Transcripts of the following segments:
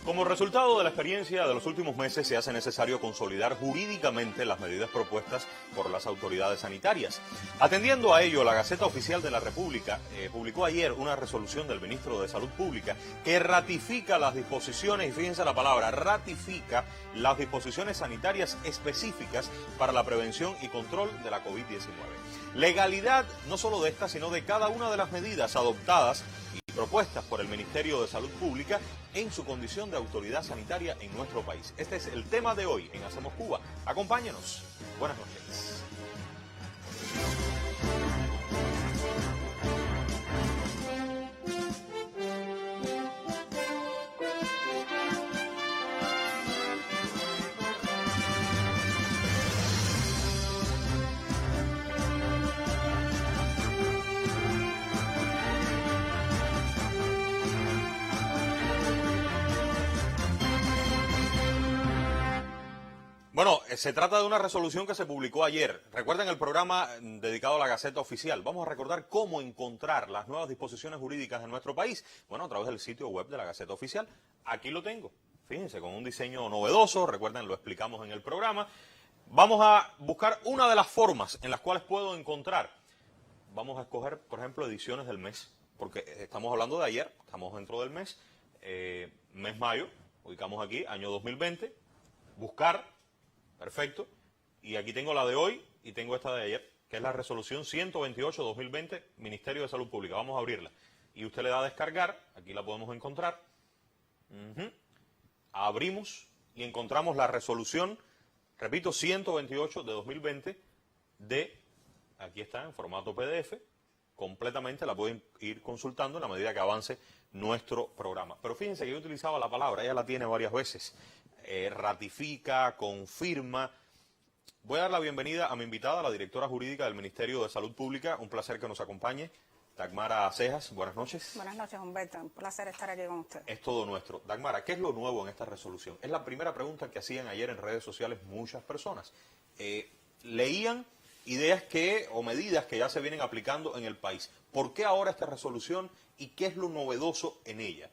Como resultado de la experiencia de los últimos meses, se hace necesario consolidar jurídicamente las medidas propuestas por las autoridades sanitarias. Atendiendo a ello, la Gaceta Oficial de la República publicó ayer una resolución del ministro de Salud Pública que ratifica las disposiciones, y fíjense la palabra, ratifica las disposiciones sanitarias específicas para la prevención y control de la COVID-19. Legalidad no solo de esta, sino de cada una de las medidas adoptadas y propuestas por el Ministerio de Salud Pública en su condición de autoridad sanitaria en nuestro país. Este es el tema de hoy en Hacemos Cuba. Acompáñenos. Buenas noches. Bueno, se trata de una resolución que se publicó ayer. Recuerden el programa dedicado a la Gaceta Oficial. Vamos a recordar cómo encontrar las nuevas disposiciones jurídicas en nuestro país. Bueno, a través del sitio web de la Gaceta Oficial. Aquí lo tengo. Fíjense, con un diseño novedoso. Recuerden, lo explicamos en el programa. Vamos a buscar una de las formas en las cuales puedo encontrar. Vamos a escoger, por ejemplo, ediciones del mes. Porque estamos hablando de ayer. Estamos dentro del mes. Mes mayo. Ubicamos aquí, año 2020. Buscar. Perfecto. Y aquí tengo la de hoy y tengo esta de ayer, que es la resolución 128-2020, Ministerio de Salud Pública. Vamos a abrirla. Y usted le da a descargar, aquí la podemos encontrar. Abrimos y encontramos la resolución, repito, 128 de 2020 aquí está en formato PDF, completamente la pueden ir consultando en la medida que avance nuestro programa. Pero fíjense que yo utilizaba la palabra, ella la tiene varias veces. Ratifica, confirma. Voy a dar la bienvenida a mi invitada, la directora jurídica del Ministerio de Salud Pública. Un placer que nos acompañe. Dagmara Cejas, buenas noches. Buenas noches, Humberto. Un placer estar aquí con usted. Es todo nuestro. Dagmara, ¿qué es lo nuevo en esta resolución? Es la primera pregunta que hacían ayer en redes sociales muchas personas. Leían ideas o medidas que ya se vienen aplicando en el país. ¿Por qué ahora esta resolución y qué es lo novedoso en ella?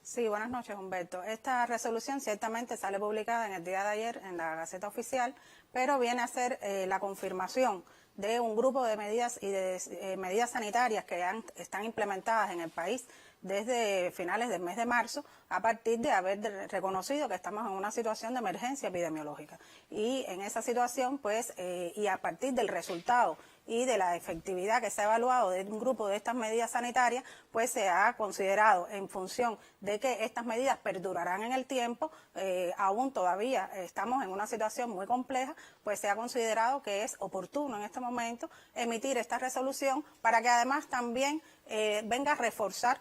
Sí, buenas noches, Humberto. Esta resolución ciertamente sale publicada en el día de ayer en la Gaceta Oficial, pero viene a ser la confirmación de un grupo de medidas y de medidas sanitarias que están implementadas en el país desde finales del mes de marzo, a partir de haber reconocido que estamos en una situación de emergencia epidemiológica. Y en esa situación, pues, y a partir del resultado y de la efectividad que se ha evaluado de un grupo de estas medidas sanitarias, pues se ha considerado, en función de que estas medidas perdurarán en el tiempo, aún todavía estamos en una situación muy compleja, pues se ha considerado que es oportuno en este momento emitir esta resolución para que además también venga a reforzar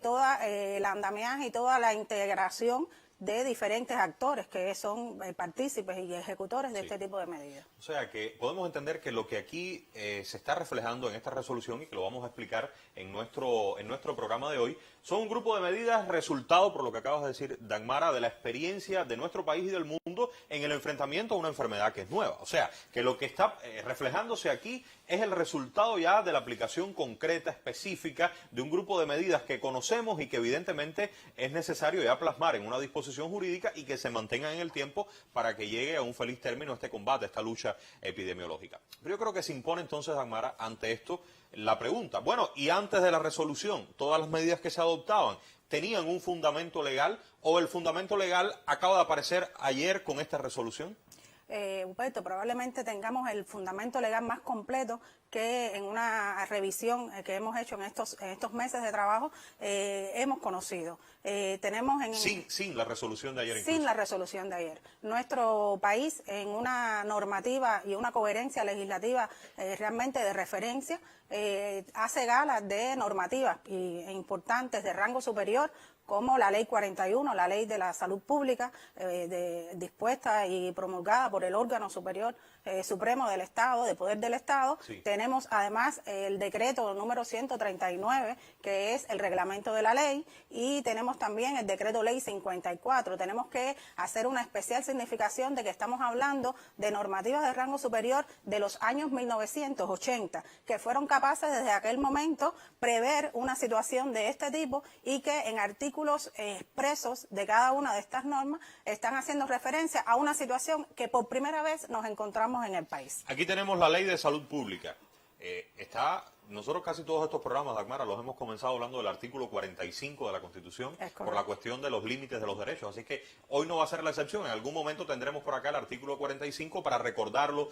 toda el andamiaje y toda la integración de diferentes actores que son partícipes y ejecutores de este tipo de medidas. O sea que podemos entender que lo que aquí se está reflejando en esta resolución, y que lo vamos a explicar en nuestro programa de hoy, son un grupo de medidas resultado, por lo que acabas de decir, Dagmara, de la experiencia de nuestro país y del mundo en el enfrentamiento a una enfermedad que es nueva. O sea, que lo que está reflejándose aquí es el resultado ya de la aplicación concreta, específica, de un grupo de medidas que conocemos y que evidentemente es necesario ya plasmar en una disposición jurídica y que se mantengan en el tiempo para que llegue a un feliz término este combate, esta lucha epidemiológica. Pero yo creo que se impone entonces, Dagmara, ante esto la pregunta. Bueno, y antes de la resolución, todas las medidas que se adoptaban, ¿tenían un fundamento legal o el fundamento legal acaba de aparecer ayer con esta resolución? Humberto, probablemente tengamos el fundamento legal más completo que en una revisión que hemos hecho en estos meses de trabajo hemos conocido. Tenemos sin la resolución de ayer. Sin incluso la resolución de ayer. Nuestro país, en una normativa y una coherencia legislativa realmente de referencia, hace gala de normativas importantes de rango superior, como la Ley 41, la Ley de la Salud Pública, dispuesta y promulgada por el órgano superior Supremo del Estado, de Poder del Estado. Sí. Tenemos además el decreto número 139, que es el reglamento de la ley, y tenemos también el decreto ley 54. Tenemos que hacer una especial significación de que estamos hablando de normativas de rango superior de los años 1980, que fueron capaces desde aquel momento prever una situación de este tipo y que en artículos expresos de cada una de estas normas están haciendo referencia a una situación que por primera vez nos encontramos en el país. Aquí tenemos la Ley de Salud Pública. Nosotros casi todos estos programas, Dagmara, los hemos comenzado hablando del artículo 45 de la Constitución por la cuestión de los límites de los derechos. Así que hoy no va a ser la excepción. En algún momento tendremos por acá el artículo 45 para recordarlo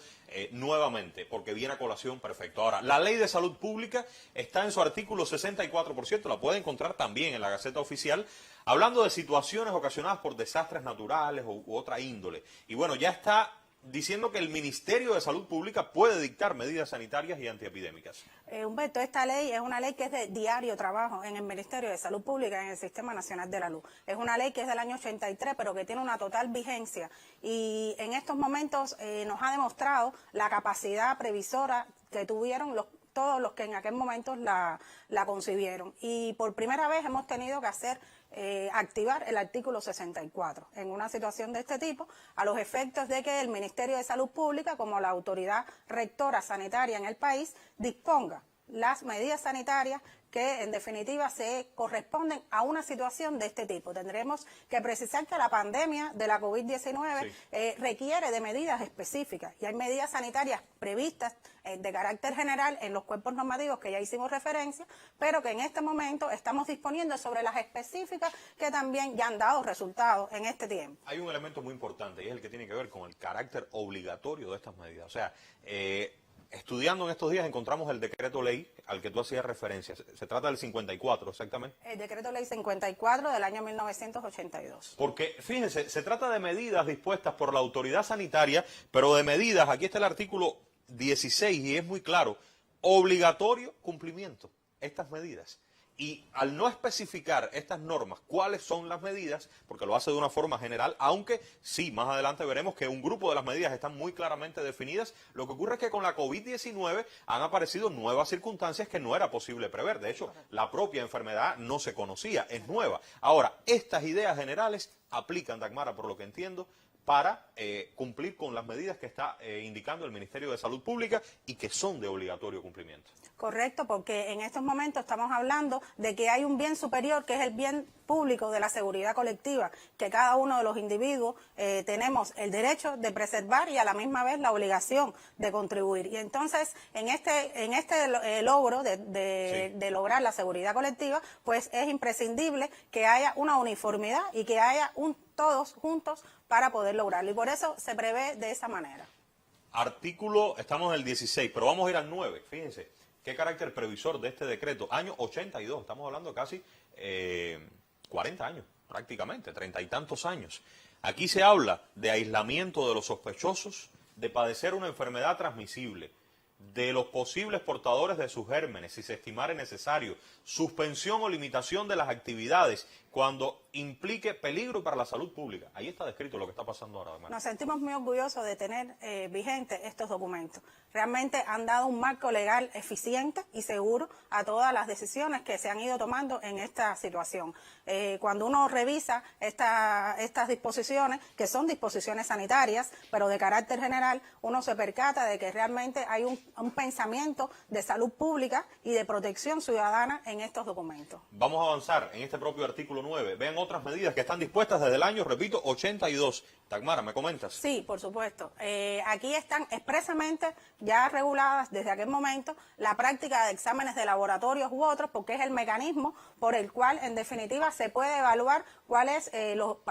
nuevamente, porque viene a colación perfecto. Ahora, la Ley de Salud Pública está en su artículo 64%, la puede encontrar también en la Gaceta Oficial, hablando de situaciones ocasionadas por desastres naturales u otra índole. Y bueno, ya está diciendo que el Ministerio de Salud Pública puede dictar medidas sanitarias y antiepidémicas. Humberto, esta ley es una ley que es de diario trabajo en el Ministerio de Salud Pública, en el Sistema Nacional de la Luz. Es una ley que es del año 83, pero que tiene una total vigencia y en estos momentos nos ha demostrado la capacidad previsora que tuvieron todos los que en aquel momento la concibieron. Y por primera vez hemos tenido que activar el artículo 64 en una situación de este tipo, a los efectos de que el Ministerio de Salud Pública, como la autoridad rectora sanitaria en el país, disponga las medidas sanitarias que en definitiva se corresponden a una situación de este tipo. Tendremos que precisar que la pandemia de la COVID-19 requiere de medidas específicas y hay medidas sanitarias previstas de carácter general en los cuerpos normativos que ya hicimos referencia, pero que en este momento estamos disponiendo sobre las específicas que también ya han dado resultados en este tiempo. Hay un elemento muy importante y es el que tiene que ver con el carácter obligatorio de estas medidas. O sea, estudiando en estos días encontramos el decreto ley al que tú hacías referencia. Se trata del 54, exactamente. El decreto ley 54 del año 1982. Porque, fíjense, se trata de medidas dispuestas por la autoridad sanitaria, pero de medidas, aquí está el artículo 16 y es muy claro, obligatorio cumplimiento, estas medidas. Y al no especificar estas normas, cuáles son las medidas, porque lo hace de una forma general, aunque sí, más adelante veremos que un grupo de las medidas están muy claramente definidas, lo que ocurre es que con la COVID-19 han aparecido nuevas circunstancias que no era posible prever. De hecho, la propia enfermedad no se conocía, es nueva. Ahora, estas ideas generales aplican, Dagmara, por lo que entiendo, para cumplir con las medidas que está indicando el Ministerio de Salud Pública y que son de obligatorio cumplimiento. Correcto, porque en estos momentos estamos hablando de que hay un bien superior que es el bien público de la seguridad colectiva, que cada uno de los individuos tenemos el derecho de preservar y a la misma vez la obligación de contribuir. Y entonces, en este logro de lograr la seguridad colectiva, pues es imprescindible que haya una uniformidad y que haya todos juntos para poder lograrlo. Y por eso se prevé de esa manera. Estamos en el 16, pero vamos a ir al 9, fíjense. ¿Qué carácter previsor de este decreto? Año 82, estamos hablando casi 40 años, prácticamente, 30 y tantos años. Aquí se habla de aislamiento de los sospechosos de padecer una enfermedad transmisible, de los posibles portadores de sus gérmenes, si se estimare necesario, suspensión o limitación de las actividades cuando implique peligro para la salud pública. Ahí está descrito lo que está pasando ahora. Nos sentimos muy orgullosos de tener vigentes estos documentos. Realmente han dado un marco legal eficiente y seguro a todas las decisiones que se han ido tomando en esta situación. Cuando uno revisa estas disposiciones, que son disposiciones sanitarias, pero de carácter general, uno se percata de que realmente hay un pensamiento de salud pública y de protección ciudadana en estos documentos. Vamos a avanzar en este propio artículo 9. Vean otras medidas que están dispuestas desde el año, repito, 82. Dagmara, ¿me comentas? Sí, por supuesto. Aquí están expresamente ya reguladas desde aquel momento la práctica de exámenes de laboratorios u otros, porque es el mecanismo por el cual, en definitiva, se puede evaluar cuáles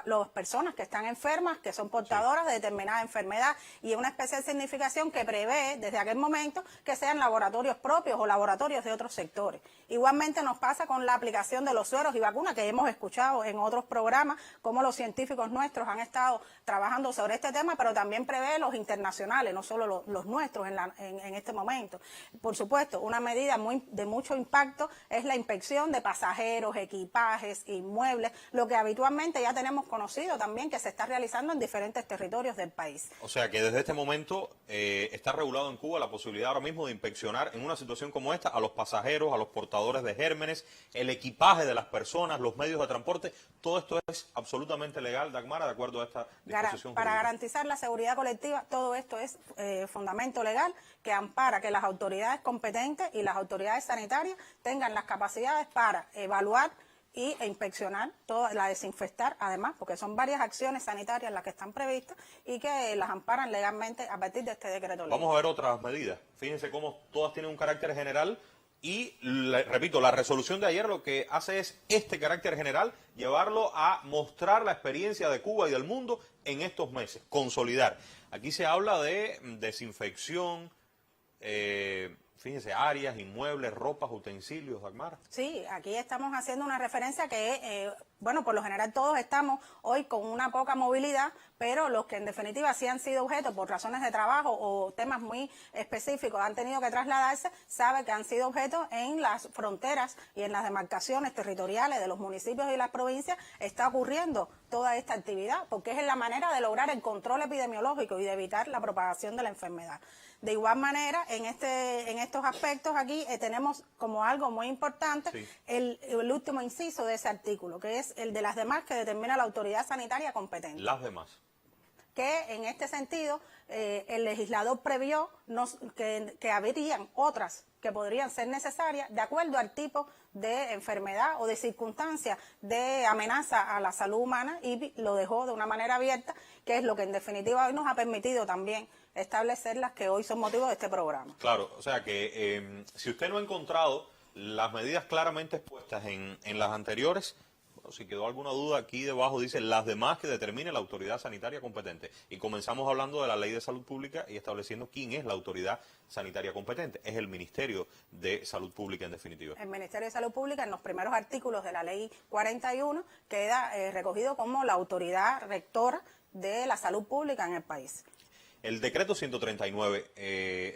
las personas que están enfermas, que son portadoras de determinada enfermedad, y una especial significación que prevé desde aquel momento que sean laboratorios propios o laboratorios de otros sectores. Igualmente nos pasa con la aplicación de los sueros y vacunas, que hemos escuchado en otros programas, cómo los científicos nuestros han estado trabajando sobre este tema, pero también prevé los internacionales, no solo los nuestros en este momento. Por supuesto, una medida de mucho impacto es la inspección de pasajeros, equipajes, inmuebles, lo que habitualmente ya tenemos conocido también que se está realizando en diferentes territorios del país. O sea que desde este momento está regulado en Cuba la posibilidad ahora mismo de inspeccionar en una situación como esta a los pasajeros, a los portadores de gérmenes, el equipaje de las personas, los medios de transporte. Todo esto es absolutamente legal, Dagmara, de acuerdo a esta disposición Para jurídica. garantizar la seguridad colectiva, todo esto es fundamento legal que ampara que las autoridades competentes y las autoridades sanitarias tengan las capacidades para evaluar e inspeccionar, desinfectar, además, porque son varias acciones sanitarias las que están previstas y que las amparan legalmente a partir de este decreto ley. Vamos a ver otras medidas. Fíjense cómo todas tienen un carácter general y, repito, la resolución de ayer lo que hace es este carácter general, llevarlo a mostrar la experiencia de Cuba y del mundo en estos meses, consolidar. Aquí se habla de desinfección, fíjense, áreas, inmuebles, ropas, utensilios, Dagmara. Sí, aquí estamos haciendo una referencia que, bueno, por lo general todos estamos hoy con una poca movilidad, pero los que en definitiva sí han sido objeto por razones de trabajo o temas muy específicos han tenido que trasladarse, sabe que han sido objeto en las fronteras y en las demarcaciones territoriales de los municipios y las provincias, está ocurriendo toda esta actividad, porque es la manera de lograr el control epidemiológico y de evitar la propagación de la enfermedad. De igual manera, en estos aspectos aquí tenemos como algo muy importante sí, el último inciso de ese artículo, que es el de las demás que determina la autoridad sanitaria competente. Las demás. Que en este sentido el legislador previó que habrían otras que podrían ser necesarias de acuerdo al tipo de enfermedad o de circunstancia de amenaza a la salud humana y lo dejó de una manera abierta, que es lo que en definitiva hoy nos ha permitido también establecer las que hoy son motivo de este programa. Claro, o sea que si usted no ha encontrado las medidas claramente expuestas en las anteriores, bueno, si quedó alguna duda, aquí debajo dice las demás que determine la autoridad sanitaria competente. Y comenzamos hablando de la Ley de Salud Pública y estableciendo quién es la autoridad sanitaria competente. Es el Ministerio de Salud Pública, en definitiva. El Ministerio de Salud Pública, en los primeros artículos de la Ley 41, queda recogido como la autoridad rectora de la salud pública en el país. El decreto 139,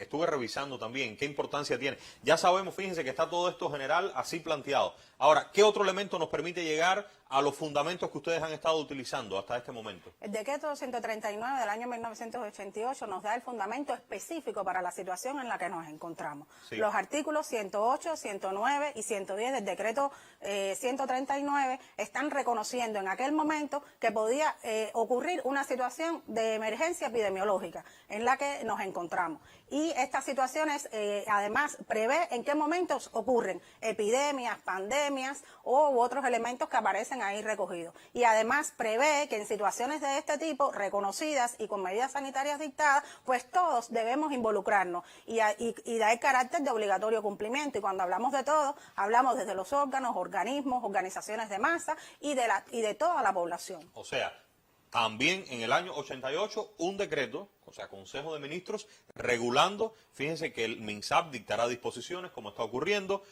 estuve revisando también qué importancia tiene. Ya sabemos, fíjense que está todo esto general así planteado. Ahora, ¿qué otro elemento nos permite llegar a los fundamentos que ustedes han estado utilizando hasta este momento? El decreto 139 del año 1988 nos da el fundamento específico para la situación en la que nos encontramos. Sí. Los artículos 108, 109 y 110 del decreto 139 están reconociendo en aquel momento que podía ocurrir una situación de emergencia epidemiológica en la que nos encontramos. Y estas situaciones además prevé en qué momentos ocurren epidemias, pandemias u otros elementos que aparecen ahí recogidos. Y además prevé que en situaciones de este tipo, reconocidas y con medidas sanitarias dictadas, pues todos debemos involucrarnos y dar carácter de obligatorio cumplimiento. Y cuando hablamos de todo, hablamos desde los órganos, organismos, organizaciones de masa y de toda la población. O sea, también en el año 88 un decreto, o sea, Consejo de Ministros, regulando, fíjense que el MINSAP dictará disposiciones, como está ocurriendo,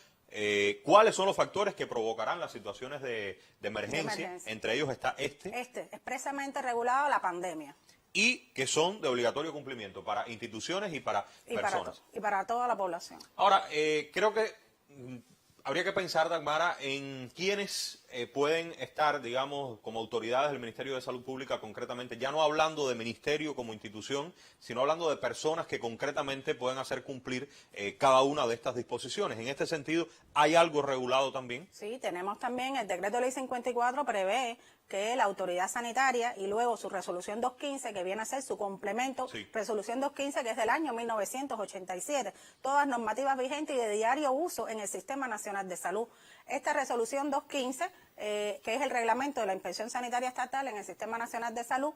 cuáles son los factores que provocarán las situaciones de emergencia. Entre ellos está expresamente regulado la pandemia. Y que son de obligatorio cumplimiento para instituciones y para personas. Y para toda la población. Ahora, creo que habría que pensar, Dagmara, en quiénes pueden estar, digamos, como autoridades del Ministerio de Salud Pública concretamente, ya no hablando de ministerio como institución, sino hablando de personas que concretamente pueden hacer cumplir cada una de estas disposiciones. En este sentido, ¿hay algo regulado también? Sí, tenemos también el decreto ley 54 prevé que la autoridad sanitaria y luego su resolución 215, que viene a ser su complemento, sí, resolución 215, que es del año 1987, todas normativas vigentes y de diario uso en el Sistema Nacional de Salud. Esta resolución 215, que es el reglamento de la inspección sanitaria estatal en el Sistema Nacional de Salud,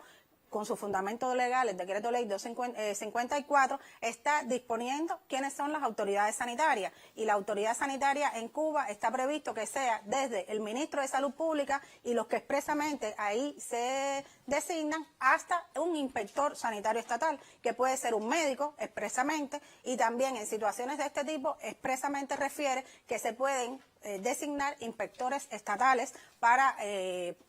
con su fundamento legal, el decreto ley 254, está disponiendo quiénes son las autoridades sanitarias. Y la autoridad sanitaria en Cuba está previsto que sea desde el ministro de Salud Pública y los que expresamente ahí se designan hasta un inspector sanitario estatal, que puede ser un médico expresamente, y también en situaciones de este tipo expresamente refiere que se pueden designar inspectores estatales para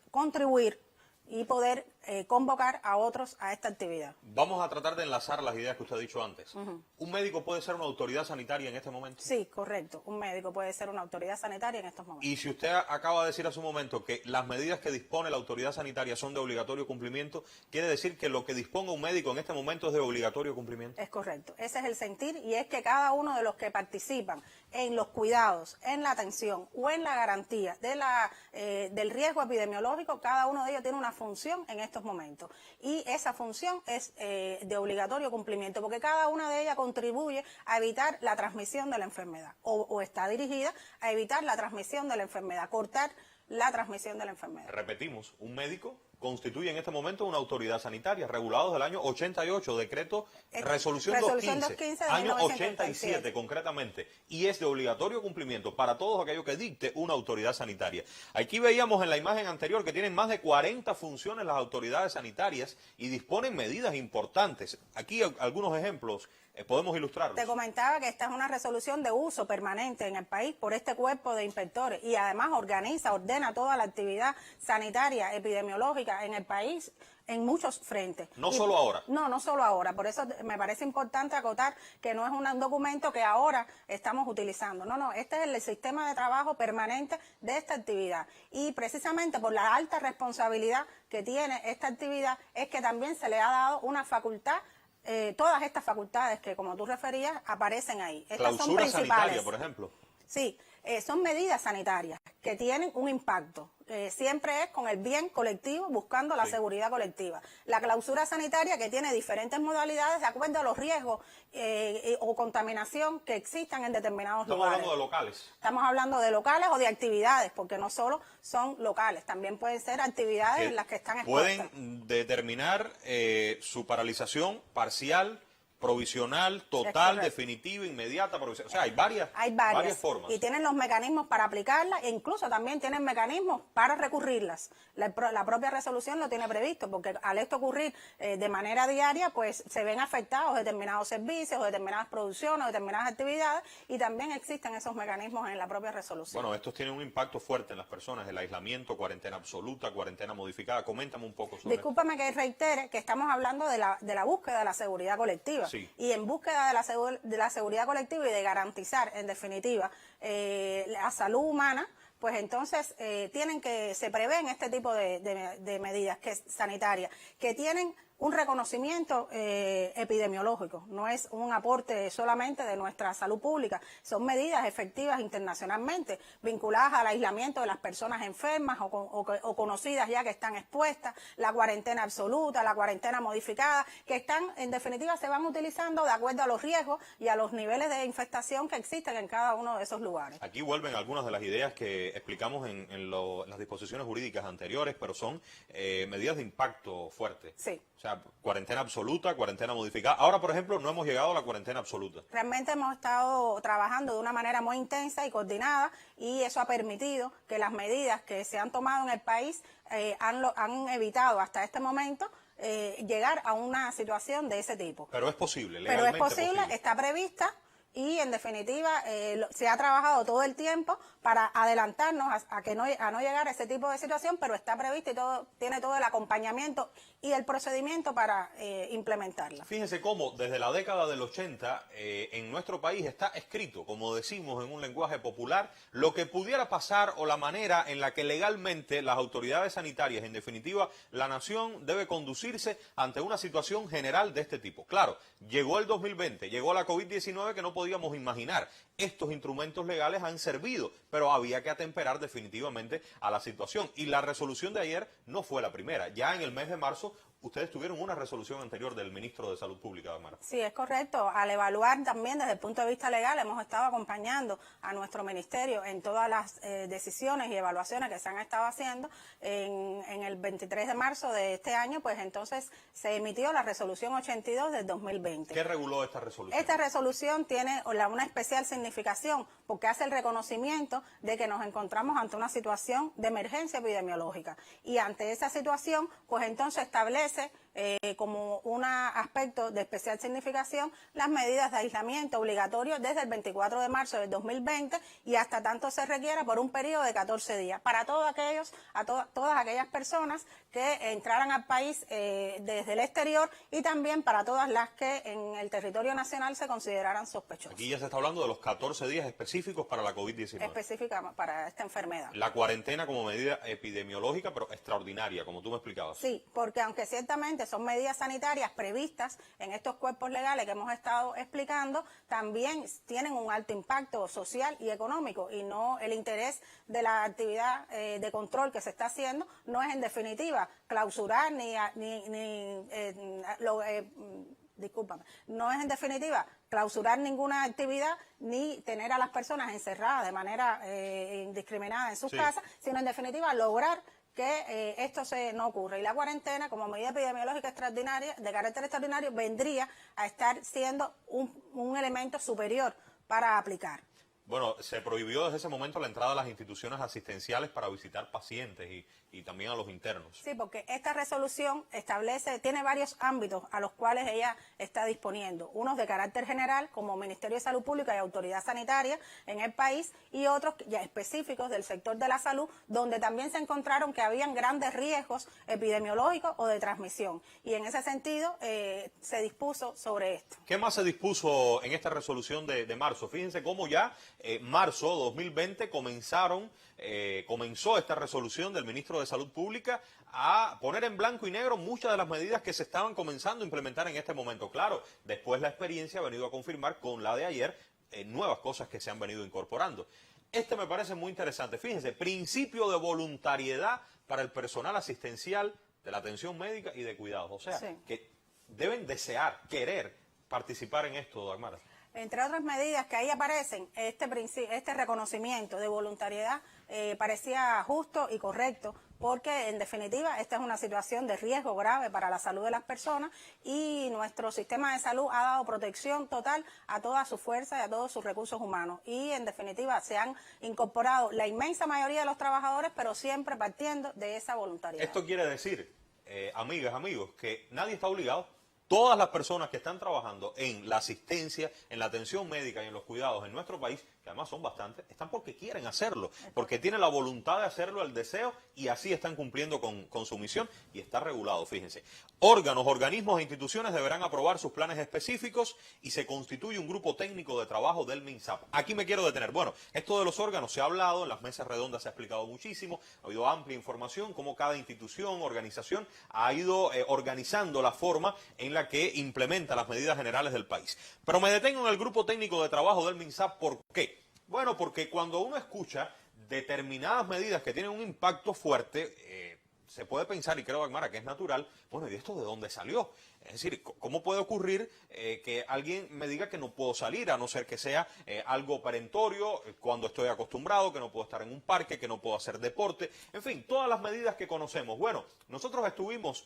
contribuir y poder convocar a otros a esta actividad. Vamos a tratar de enlazar las ideas que usted ha dicho antes. ¿Un médico puede ser una autoridad sanitaria en este momento? Sí, correcto. Un médico puede ser una autoridad sanitaria en estos momentos. Y si usted acaba de decir hace un momento que las medidas que dispone la autoridad sanitaria son de obligatorio cumplimiento, ¿quiere decir que lo que disponga un médico en este momento es de obligatorio cumplimiento? Es correcto. Ese es el sentir, y es que cada uno de los que participan en los cuidados, en la atención o en la garantía del riesgo epidemiológico, cada uno de ellos tiene una función en estos momentos. Y esa función es de obligatorio cumplimiento, porque cada una de ellas contribuye a evitar la transmisión de la enfermedad, o está dirigida a evitar la transmisión de la enfermedad, cortar la transmisión de la enfermedad. Repetimos, un médico constituye en este momento una autoridad sanitaria, regulados del año 88, decreto, resolución 215, año 87 concretamente, y es de obligatorio cumplimiento para todos aquellos que dicte una autoridad sanitaria. Aquí veíamos en la imagen anterior que tienen más de 40 funciones las autoridades sanitarias y disponen medidas importantes. Aquí algunos ejemplos. ¿Podemos ilustrarlos? Te comentaba que esta es una resolución de uso permanente en el país por este cuerpo de inspectores, y además ordena toda la actividad sanitaria, epidemiológica en el país en muchos frentes. No solo ahora. No solo ahora. Por eso me parece importante acotar que no es un documento que ahora estamos utilizando. No, este es el sistema de trabajo permanente de esta actividad. Y precisamente por la alta responsabilidad que tiene esta actividad es que también se le ha dado una facultad. Todas estas facultades que, como tú referías, aparecen ahí. Estas son principales. Sanitaria, por ejemplo. Sí, son medidas sanitarias que tienen un impacto. Siempre es con el bien colectivo, buscando la seguridad colectiva. La clausura sanitaria, que tiene diferentes modalidades de acuerdo a los riesgos o contaminación que existan en determinados lugares. Estamos hablando de locales. Estamos hablando de locales o de actividades, porque no solo son locales, también pueden ser actividades en las que están expuestas. Pueden determinar su paralización parcial, provisional, total, definitiva, inmediata, provisional. O sea, hay varias formas. Y tienen los mecanismos para aplicarlas, e incluso también tienen mecanismos para recurrirlas. La propia resolución lo tiene previsto, porque al esto ocurrir de manera diaria, pues se ven afectados determinados servicios, o determinadas producciones, o determinadas actividades, y también existen esos mecanismos en la propia resolución. Bueno, estos tienen un impacto fuerte en las personas, el aislamiento, cuarentena absoluta, cuarentena modificada. Coméntame un poco sobre Discúlpame que reitere que estamos hablando de la búsqueda de la seguridad colectiva. Sí. Y en búsqueda de la seguridad colectiva y de garantizar, en definitiva, la salud humana, pues entonces se prevén este tipo de medidas sanitarias que tienen un reconocimiento epidemiológico, no es un aporte solamente de nuestra salud pública, son medidas efectivas internacionalmente, vinculadas al aislamiento de las personas enfermas o conocidas ya que están expuestas, la cuarentena absoluta, la cuarentena modificada, que están, en definitiva, se van utilizando de acuerdo a los riesgos y a los niveles de infestación que existen en cada uno de esos lugares. Aquí vuelven algunas de las ideas que explicamos en las disposiciones jurídicas anteriores, pero son medidas de impacto fuerte. Sí. O sea, cuarentena absoluta, cuarentena modificada. Ahora, por ejemplo, no hemos llegado a la cuarentena absoluta. Realmente hemos estado trabajando de una manera muy intensa y coordinada, y eso ha permitido que las medidas que se han tomado en el país han evitado hasta este momento llegar a una situación de ese tipo. Pero es posible, legalmente. Pero es posible, está prevista. Y, en definitiva, se ha trabajado todo el tiempo para adelantarnos a no llegar a ese tipo de situación, pero está previsto y tiene todo el acompañamiento y el procedimiento para implementarla. Fíjense cómo desde la década del 80 en nuestro país está escrito, como decimos en un lenguaje popular, lo que pudiera pasar o la manera en la que legalmente las autoridades sanitarias, en definitiva, la nación debe conducirse ante una situación general de este tipo. Claro, llegó el 2020, llegó la COVID-19 que no podíamos imaginar. Estos instrumentos legales han servido, pero había que atemperar definitivamente a la situación. Y la resolución de ayer no fue la primera. Ya en el mes de marzo ustedes tuvieron una resolución anterior del ministro de Salud Pública, Dagmara. Sí, es correcto. Al evaluar también desde el punto de vista legal, hemos estado acompañando a nuestro ministerio en todas las decisiones y evaluaciones que se han estado haciendo. En el 23 de marzo de este año, pues entonces se emitió la resolución 82 del 2020. ¿Qué reguló esta resolución? Esta resolución tiene una especial significación significación porque hace el reconocimiento de que nos encontramos ante una situación de emergencia epidemiológica. Y ante esa situación, pues entonces establece como un aspecto de especial significación las medidas de aislamiento obligatorio desde el 24 de marzo del 2020 y hasta tanto se requiera por un periodo de 14 días para todos aquellos, todas aquellas personas que entraran al país desde el exterior y también para todas las que en el territorio nacional se consideraran sospechosas. Aquí ya se está hablando de los 14 días específicos para la COVID-19. Específica para esta enfermedad. La cuarentena como medida epidemiológica, pero extraordinaria, como tú me explicabas. Sí, porque aunque ciertamente son medidas sanitarias previstas en estos cuerpos legales que hemos estado explicando, también tienen un alto impacto social y económico y no el interés de la actividad de control que se está haciendo no es en definitiva clausurar no es en definitiva clausurar ninguna actividad ni tener a las personas encerradas de manera indiscriminada en sus casas, sino en definitiva lograr que esto no ocurra. Y la cuarentena, como medida epidemiológica extraordinaria, de carácter extraordinario, vendría a estar siendo un elemento superior para aplicar. Bueno, se prohibió desde ese momento la entrada a las instituciones asistenciales para visitar pacientes y también a los internos. Sí, porque esta resolución tiene varios ámbitos a los cuales ella está disponiendo. Unos de carácter general, como Ministerio de Salud Pública y Autoridad Sanitaria en el país, y otros ya específicos del sector de la salud, donde también se encontraron que habían grandes riesgos epidemiológicos o de transmisión. Y en ese sentido se dispuso sobre esto. ¿Qué más se dispuso en esta resolución de marzo? Fíjense cómo ya marzo 2020 comenzó esta resolución del ministro de Salud Pública a poner en blanco y negro muchas de las medidas que se estaban comenzando a implementar en este momento. Claro, después la experiencia ha venido a confirmar con la de ayer nuevas cosas que se han venido incorporando. Este me parece muy interesante. Fíjense, principio de voluntariedad para el personal asistencial de la atención médica y de cuidados. O sea, que deben desear, querer participar en esto, Dagmara. Entre otras medidas que ahí aparecen, este reconocimiento de voluntariedad parecía justo y correcto, porque en definitiva esta es una situación de riesgo grave para la salud de las personas y nuestro sistema de salud ha dado protección total a toda su fuerza y a todos sus recursos humanos. Y en definitiva se han incorporado la inmensa mayoría de los trabajadores, pero siempre partiendo de esa voluntariedad. Esto quiere decir, amigas, amigos, que nadie está obligado. Todas las personas que están trabajando en la asistencia, en la atención médica y en los cuidados en nuestro país, que además son bastantes, están porque quieren hacerlo, porque tienen la voluntad de hacerlo, el deseo, y así están cumpliendo con su misión, y está regulado, fíjense. Órganos, organismos e instituciones deberán aprobar sus planes específicos y se constituye un grupo técnico de trabajo del MINSAP. Aquí me quiero detener. Bueno, esto de los órganos se ha hablado, en las mesas redondas se ha explicado muchísimo, ha habido amplia información, cómo cada institución, organización ha ido organizando la forma en la que implementa las medidas generales del país. Pero me detengo en el grupo técnico de trabajo del MINSAP. ¿Por qué? Bueno, porque cuando uno escucha determinadas medidas que tienen un impacto fuerte, se puede pensar, y creo, Dagmara, que es natural, bueno, ¿y esto de dónde salió? Es decir, ¿cómo puede ocurrir que alguien me diga que no puedo salir, a no ser que sea algo perentorio, cuando estoy acostumbrado, que no puedo estar en un parque, que no puedo hacer deporte? En fin, todas las medidas que conocemos. Bueno, nosotros estuvimos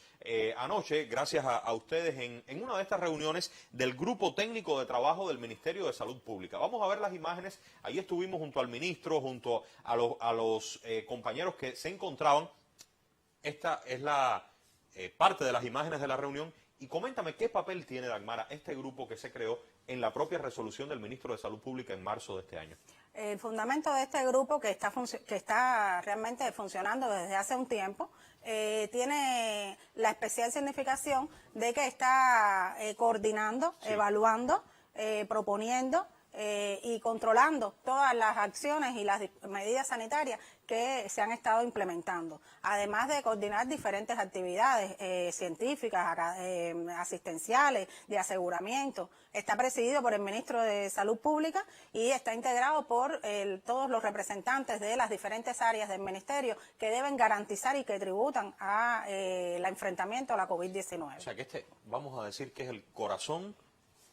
anoche, gracias a ustedes, en una de estas reuniones del Grupo Técnico de Trabajo del Ministerio de Salud Pública. Vamos a ver las imágenes. Ahí estuvimos junto al ministro, junto a los compañeros que se encontraban. Esta es la parte de las imágenes de la reunión. Y coméntame qué papel tiene, Dagmara, este grupo que se creó en la propia resolución del ministro de Salud Pública en marzo de este año. El fundamento de este grupo, que está realmente funcionando desde hace un tiempo, tiene la especial significación de que está coordinando, evaluando, proponiendo y controlando todas las acciones y las medidas sanitarias que se han estado implementando, además de coordinar diferentes actividades científicas, asistenciales, de aseguramiento. Está presidido por el ministro de Salud Pública y está integrado por todos los representantes de las diferentes áreas del ministerio que deben garantizar y que tributan al enfrentamiento a la COVID-19. O sea que vamos a decir que es el corazón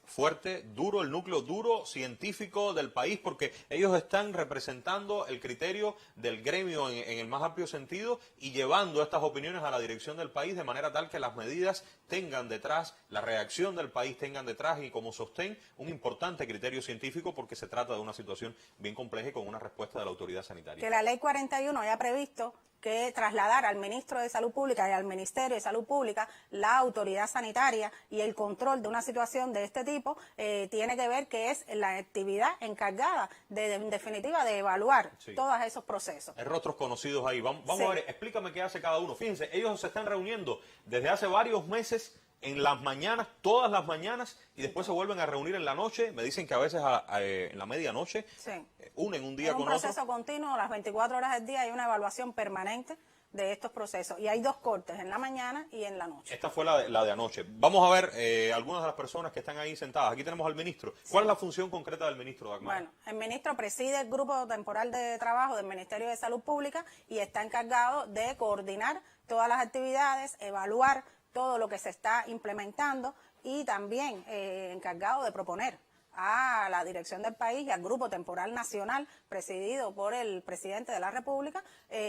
fuerte, duro, el núcleo duro científico del país, porque ellos están representando el criterio del gremio en el más amplio sentido y llevando estas opiniones a la dirección del país de manera tal que las medidas tengan detrás, la reacción del país tengan detrás y como sostén un importante criterio científico, porque se trata de una situación bien compleja y con una respuesta de la autoridad sanitaria. Que la ley 41 haya previsto que trasladar al ministro de Salud Pública y al Ministerio de Salud Pública la autoridad sanitaria y el control de una situación de este tipo tiene que ver que es la actividad encargada en definitiva de evaluar todos esos procesos. Hay rostros conocidos ahí. Vamos a ver, explícame qué hace cada uno. Fíjense, ellos se están reuniendo desde hace varios meses en las mañanas, todas las mañanas, y después se vuelven a reunir en la noche. Me dicen que a veces en la medianoche unen un día con otro. Es un proceso continuo, las 24 horas del día hay una evaluación permanente de estos procesos. Y hay dos cortes, en la mañana y en la noche. Esta fue la de anoche. Vamos a ver algunas de las personas que están ahí sentadas. Aquí tenemos al ministro. ¿Cuál es la función concreta del ministro, Dagmara? Bueno, el ministro preside el grupo temporal de trabajo del Ministerio de Salud Pública y está encargado de coordinar todas las actividades, evaluar todo lo que se está implementando y también encargado de proponer a la dirección del país y al Grupo Temporal Nacional, presidido por el presidente de la República,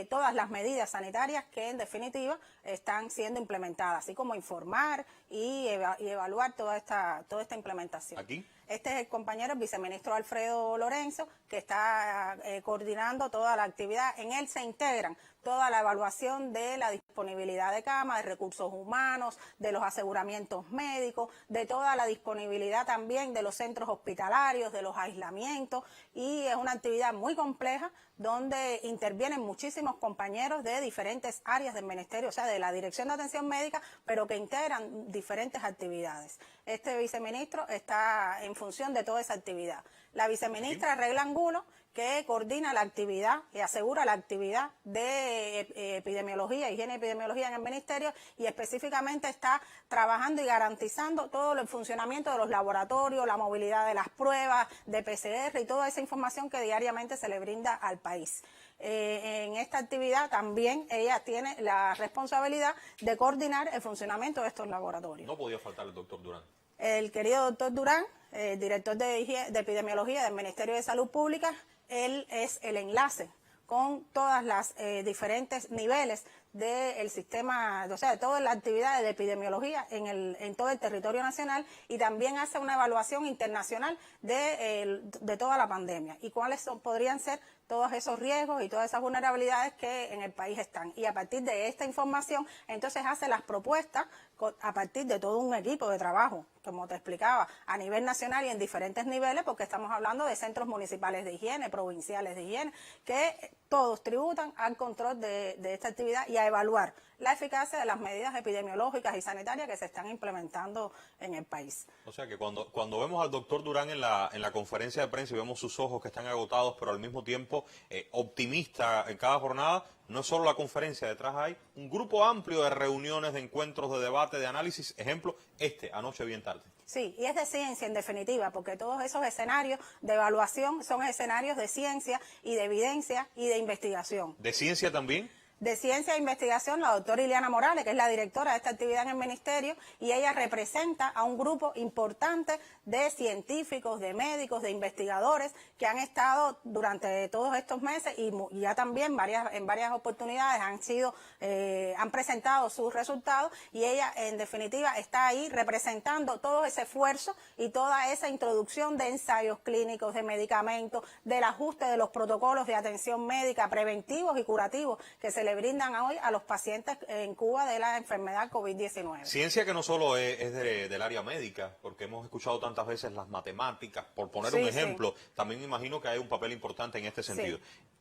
todas las medidas sanitarias que en definitiva están siendo implementadas, así como informar y evaluar toda esta implementación. ¿Aquí? Este es el compañero, el viceministro Alfredo Lorenzo, que está coordinando toda la actividad. En él se integran toda la evaluación de la disponibilidad de camas, de recursos humanos, de los aseguramientos médicos, de toda la disponibilidad también de los centros hospitalarios, de los aislamientos, y es una actividad muy compleja donde intervienen muchísimos compañeros de diferentes áreas del ministerio, o sea, de la Dirección de Atención Médica, pero que integran diferentes actividades. Este viceministro está en función de toda esa actividad. La viceministra Regla Angulo, que coordina la actividad y asegura la actividad de epidemiología, higiene y epidemiología en el ministerio, y específicamente está trabajando y garantizando todo el funcionamiento de los laboratorios, la movilidad de las pruebas de PCR y toda esa información que diariamente se le brinda al país. En esta actividad también ella tiene la responsabilidad de coordinar el funcionamiento de estos laboratorios. No podía faltar el doctor Durán. El querido doctor Durán, director de epidemiología del Ministerio de Salud Pública, él es el enlace con todas las diferentes niveles del sistema, o sea, de todas las actividades de epidemiología en todo el territorio nacional, y también hace una evaluación internacional de toda la pandemia y cuáles podrían ser todos esos riesgos y todas esas vulnerabilidades que en el país están. Y a partir de esta información, entonces hace las propuestas a partir de todo un equipo de trabajo, como te explicaba, a nivel nacional y en diferentes niveles, porque estamos hablando de centros municipales de higiene, provinciales de higiene, que todos tributan al control de esta actividad y a evaluar la eficacia de las medidas epidemiológicas y sanitarias que se están implementando en el país. O sea que cuando vemos al doctor Durán en la conferencia de prensa y vemos sus ojos que están agotados, pero al mismo tiempo optimista en cada jornada, no es solo la conferencia, detrás hay un grupo amplio de reuniones, de encuentros, de debate, de análisis. Ejemplo, anoche bien tarde. Sí, y es de ciencia en definitiva, porque todos esos escenarios de evaluación son escenarios de ciencia y de evidencia y de investigación. ¿De ciencia también? De Ciencia e Investigación, la doctora Ileana Morales, que es la directora de esta actividad en el Ministerio, y ella representa a un grupo importante de científicos, de médicos, de investigadores que han estado durante todos estos meses y ya también en varias oportunidades han presentado sus resultados, y ella en definitiva está ahí representando todo ese esfuerzo y toda esa introducción de ensayos clínicos, de medicamentos, del ajuste de los protocolos de atención médica preventivos y curativos que se le brindan hoy a los pacientes en Cuba de la enfermedad COVID-19. Ciencia que no solo es del área médica, porque hemos escuchado tantas veces las matemáticas, por poner un ejemplo, también imagino que hay un papel importante en este sentido.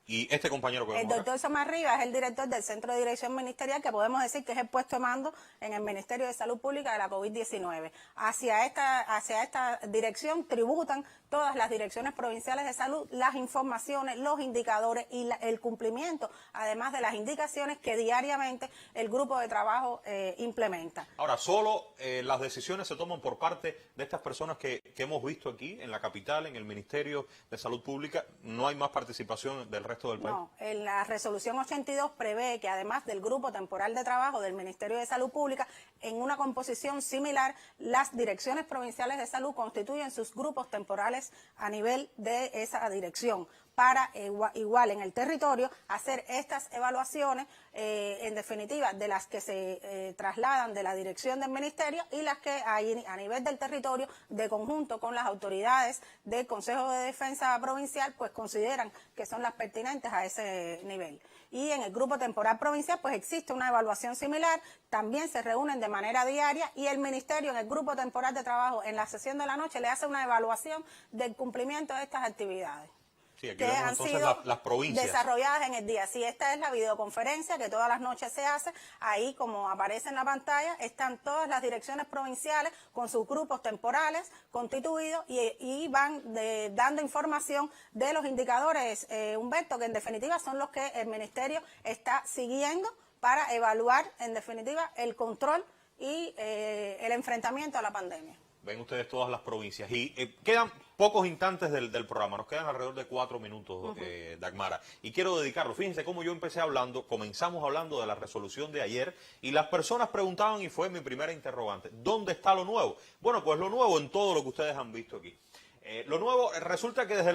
Y este compañero que vemos el doctor Somar Rivas es el director del Centro de Dirección Ministerial, que podemos decir que es el puesto de mando en el Ministerio de Salud Pública de la COVID-19. Hacia esta dirección tributan todas las direcciones provinciales de salud, las informaciones, los indicadores y el cumplimiento, además de las indicaciones que diariamente el grupo de trabajo implementa. Ahora, solo las decisiones se toman por parte de estas personas que hemos visto aquí en la capital, en el Ministerio de Salud Pública. No hay más participación del resto resto del país? No, en la resolución 82 prevé que además del grupo temporal de trabajo del Ministerio de Salud Pública, en una composición similar, las direcciones provinciales de salud constituyen sus grupos temporales a nivel de esa dirección, para igual en el territorio hacer estas evaluaciones, en definitiva, de las que se trasladan de la dirección del ministerio y las que hay a nivel del territorio, de conjunto con las autoridades del Consejo de Defensa Provincial, pues consideran que son las pertinentes a ese nivel. Y en el grupo temporal provincial pues existe una evaluación similar, también se reúnen de manera diaria y el ministerio en el grupo temporal de trabajo en la sesión de la noche le hace una evaluación del cumplimiento de estas actividades. Sí, aquí Que vemos han entonces sido las provincias desarrolladas en el día. Si esta es la videoconferencia que todas las noches se hace, ahí como aparece en la pantalla, están todas las direcciones provinciales con sus grupos temporales constituidos y van dando información de los indicadores, Humberto, que en definitiva son los que el ministerio está siguiendo para evaluar en definitiva el control y el enfrentamiento a la pandemia. Ven ustedes todas las provincias. Y quedan pocos instantes del programa, nos quedan alrededor de 4 minutos, Dagmara. Y quiero dedicarlo, fíjense cómo yo comenzamos hablando de la resolución de ayer, y las personas preguntaban, y fue mi primera interrogante, ¿dónde está lo nuevo? Bueno, pues lo nuevo en todo lo que ustedes han visto aquí. Lo nuevo, resulta que desde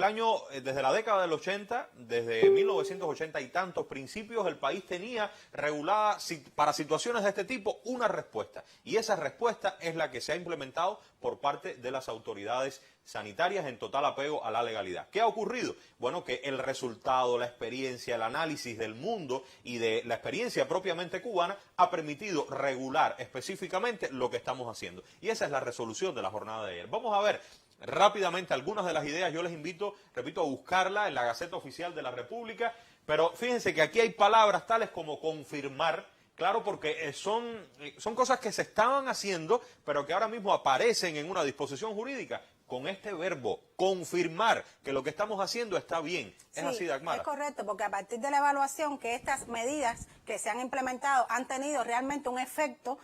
la década del 80, desde 1980 y tantos principios, el país tenía regulada para situaciones de este tipo una respuesta. Y esa respuesta es la que se ha implementado por parte de las autoridades sanitarias en total apego a la legalidad. ¿Qué ha ocurrido? Bueno, que el resultado, la experiencia, el análisis del mundo y de la experiencia propiamente cubana ha permitido regular específicamente lo que estamos haciendo. Y esa es la resolución de la jornada de ayer. Vamos a ver rápidamente algunas de las ideas. Yo les invito, repito, a buscarla en la Gaceta Oficial de la República, pero fíjense que aquí hay palabras tales como confirmar, claro, porque son cosas que se estaban haciendo, pero que ahora mismo aparecen en una disposición jurídica con este verbo, confirmar que lo que estamos haciendo está bien. ¿Es así, Dagmara? Es correcto, porque a partir de la evaluación que estas medidas que se han implementado han tenido realmente un efecto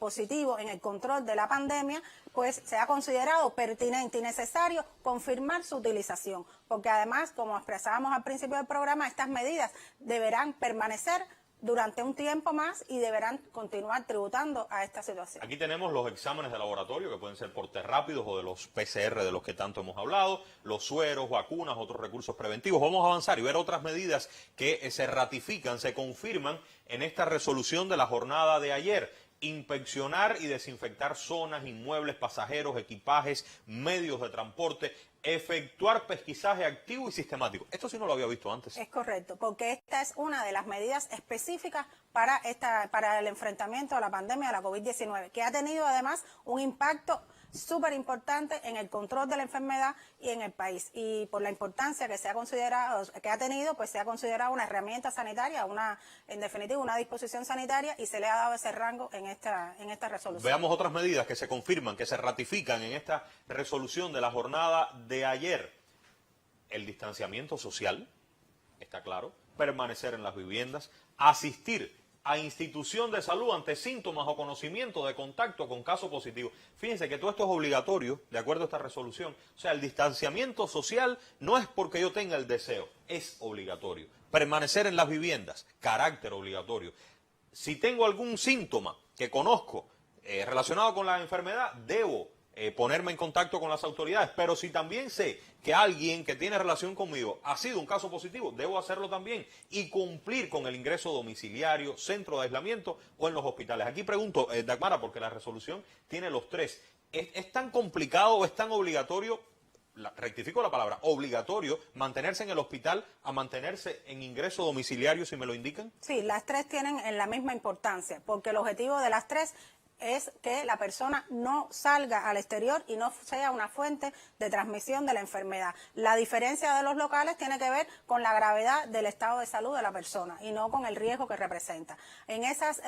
positivo en el control de la pandemia, pues se ha considerado pertinente y necesario confirmar su utilización, porque además, como expresábamos al principio del programa, estas medidas deberán permanecer durante un tiempo más y deberán continuar tributando a esta situación. Aquí tenemos los exámenes de laboratorio, que pueden ser por test rápidos o de los PCR de los que tanto hemos hablado, los sueros, vacunas, otros recursos preventivos. Vamos a avanzar y ver otras medidas que se ratifican, se confirman en esta resolución de la jornada de ayer. Inspeccionar y desinfectar zonas, inmuebles, pasajeros, equipajes, medios de transporte, efectuar pesquisaje activo y sistemático. Esto sí no lo había visto antes. Es correcto, porque esta es una de las medidas específicas para el enfrentamiento a la pandemia de la COVID-19, que ha tenido además un impacto súper importante en el control de la enfermedad y en el país. Y por la importancia que se ha considerado, que ha tenido, pues se ha considerado una herramienta sanitaria, en definitiva una disposición sanitaria, y se le ha dado ese rango en esta resolución. Veamos otras medidas que se confirman, que se ratifican en esta resolución de la jornada de ayer. El distanciamiento social, está claro, permanecer en las viviendas, asistir a institución de salud ante síntomas o conocimiento de contacto con caso positivo. Fíjense que todo esto es obligatorio, de acuerdo a esta resolución. O sea, el distanciamiento social no es porque yo tenga el deseo, es obligatorio. Permanecer en las viviendas, carácter obligatorio. Si tengo algún síntoma que conozco relacionado con la enfermedad, debo ponerme en contacto con las autoridades, pero si también sé que alguien que tiene relación conmigo ha sido un caso positivo, debo hacerlo también y cumplir con el ingreso domiciliario, centro de aislamiento o en los hospitales. Aquí pregunto, Dagmara, porque la resolución tiene los tres. ¿Es tan complicado o es tan obligatorio, rectifico la palabra, obligatorio, mantenerse en el hospital a mantenerse en ingreso domiciliario, si me lo indican? Sí, las tres tienen la misma importancia, porque el objetivo de las tres es que la persona no salga al exterior y no sea una fuente de transmisión de la enfermedad. La diferencia de los locales tiene que ver con la gravedad del estado de salud de la persona y no con el riesgo que representa. En esas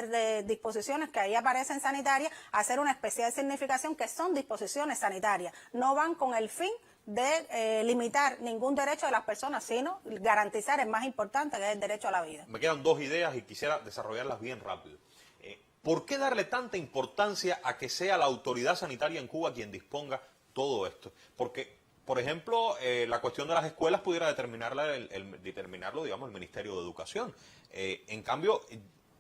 disposiciones que ahí aparecen sanitarias, hacer una especial significación que son disposiciones sanitarias, no van con el fin de limitar ningún derecho de las personas, sino garantizar el más importante, que es el derecho a la vida. Me quedan dos ideas y quisiera desarrollarlas bien rápido. ¿Por qué darle tanta importancia a que sea la autoridad sanitaria en Cuba quien disponga todo esto? Porque por ejemplo, la cuestión de las escuelas pudiera determinarlo, digamos, el Ministerio de Educación. En cambio,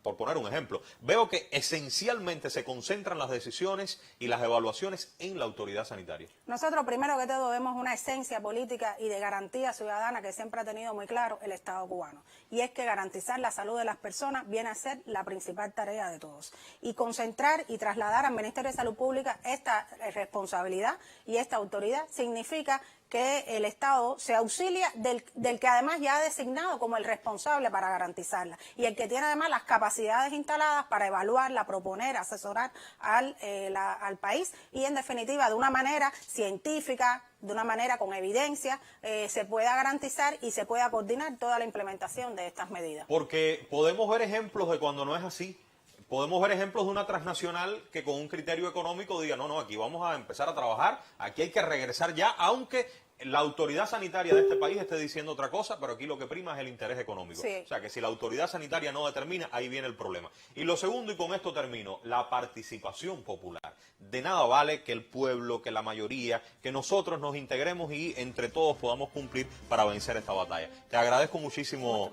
por poner un ejemplo, veo que esencialmente se concentran las decisiones y las evaluaciones en la autoridad sanitaria. Nosotros, primero que todo, vemos una esencia política y de garantía ciudadana que siempre ha tenido muy claro el Estado cubano. Y es que garantizar la salud de las personas viene a ser la principal tarea de todos. Y concentrar y trasladar al Ministerio de Salud Pública esta responsabilidad y esta autoridad significa que el Estado se auxilia del que además ya ha designado como el responsable para garantizarla y el que tiene además las capacidades instaladas para evaluarla, proponer, asesorar al país y en definitiva de una manera científica, de una manera con evidencia, se pueda garantizar y se pueda coordinar toda la implementación de estas medidas. Porque podemos ver ejemplos de cuando no es así. Podemos ver ejemplos de una transnacional que con un criterio económico diga, no, aquí vamos a empezar a trabajar, aquí hay que regresar ya, aunque la autoridad sanitaria de este país esté diciendo otra cosa, pero aquí lo que prima es el interés económico. Sí. O sea, que si la autoridad sanitaria no determina, ahí viene el problema. Y lo segundo, y con esto termino, la participación popular. De nada vale que el pueblo, que la mayoría, que nosotros nos integremos y entre todos podamos cumplir para vencer esta batalla. Te agradezco muchísimo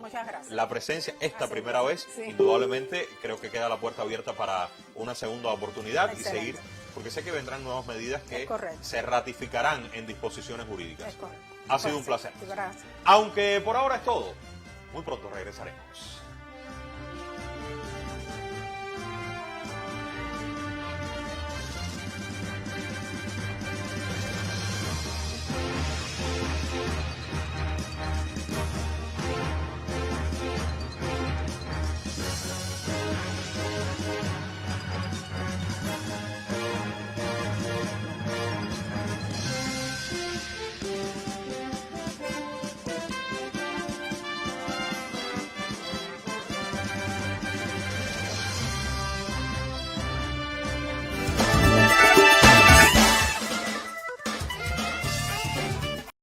la presencia esta primera vez. Sí. Indudablemente creo que queda la puerta abierta para una segunda oportunidad. Excelente. Y seguir, porque sé que vendrán nuevas medidas que correcto. se ratificarán en disposiciones jurídicas. Es correcto. Ha sido un placer. Gracias. Aunque por ahora es todo. Muy pronto regresaremos.